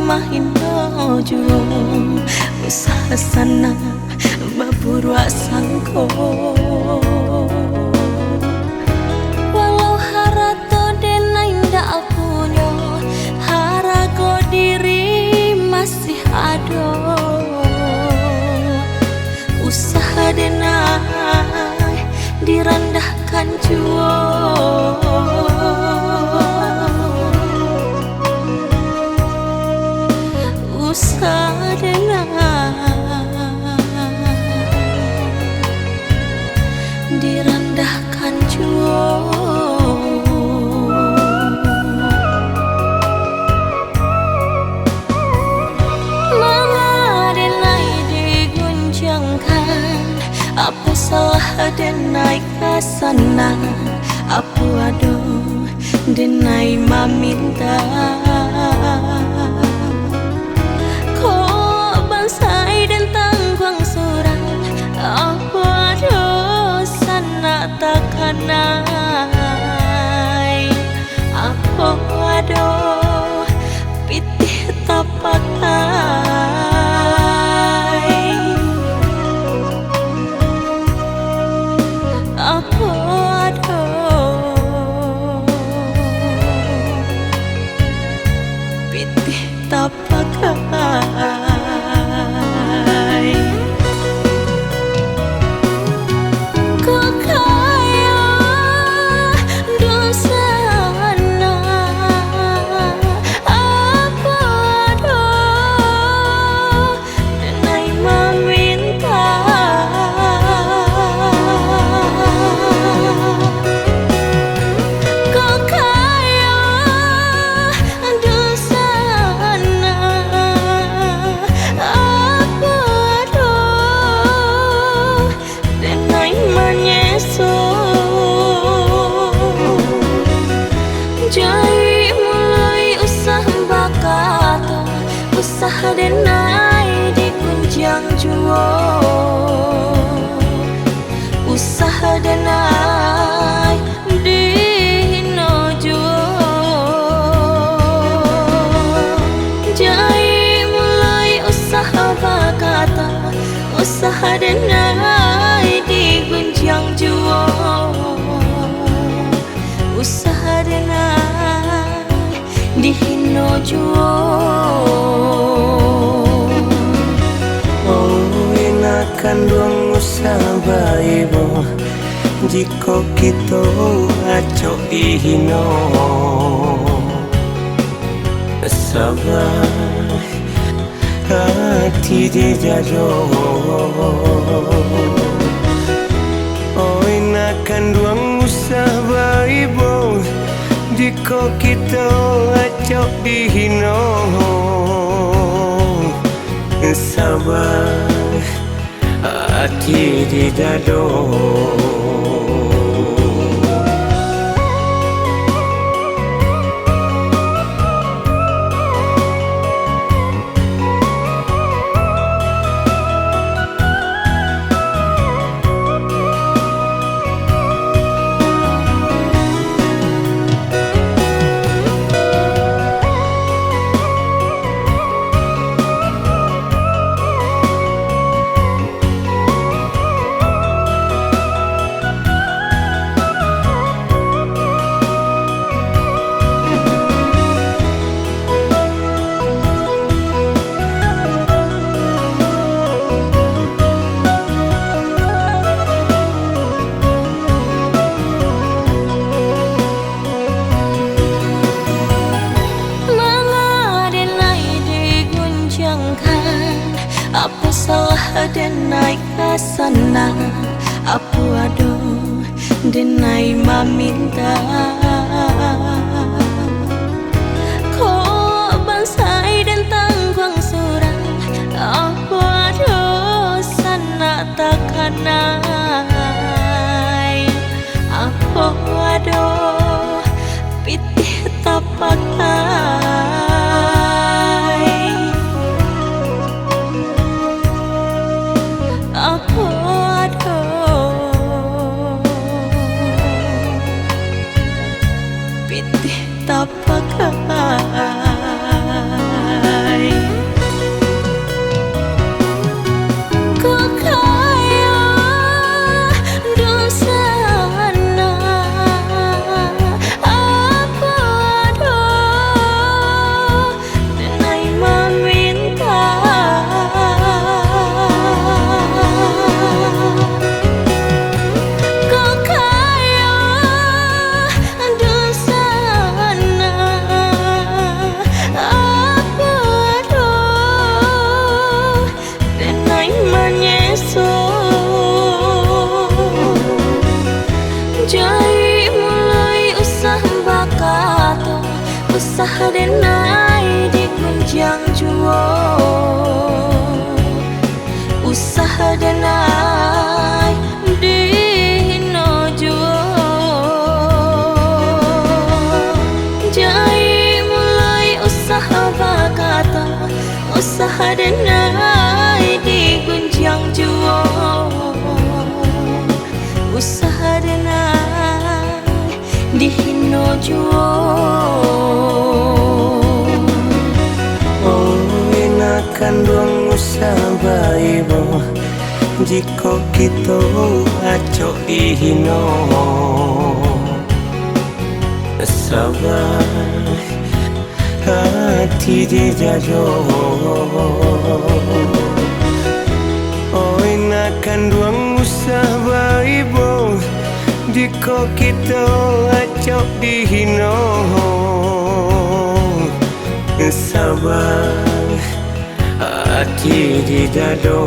mahino juang usaha sana baburu sangko walau harato denai ndak punya harago diri masih ada usaha denai direndahkan juang usaha direndahkan jua mengadenai diguncangkan apa salah denai kasana apa aduh denai meminta sai dan tangguang surat apa dosa nak takanai apa aduh pitih tapakai apa aduh pitih tapakai Jai mulai usaha bakata usaha denai dikunjang jua usaha denai dihino jua Jai mulai usaha bakata usaha denai dikunjang jua usaha denai dihino juo oh enakan dong usaha baibo jika kita acok dihino sabar hati dijado oh enakan dong usaha baibo jika kita acok dihino sabar hati di dado apa salah denai kasana apa aduh denai meminta kok bansai dan tangguang surat apa dosa nak takanai apa aduh pitih tapakai dihino juo. Oh enakan doang usah ibu jika kita acok dihino. Sabar hati dijado. Oh enakan doang usah ibu jika kita acok dihino. Sabar hati dijado.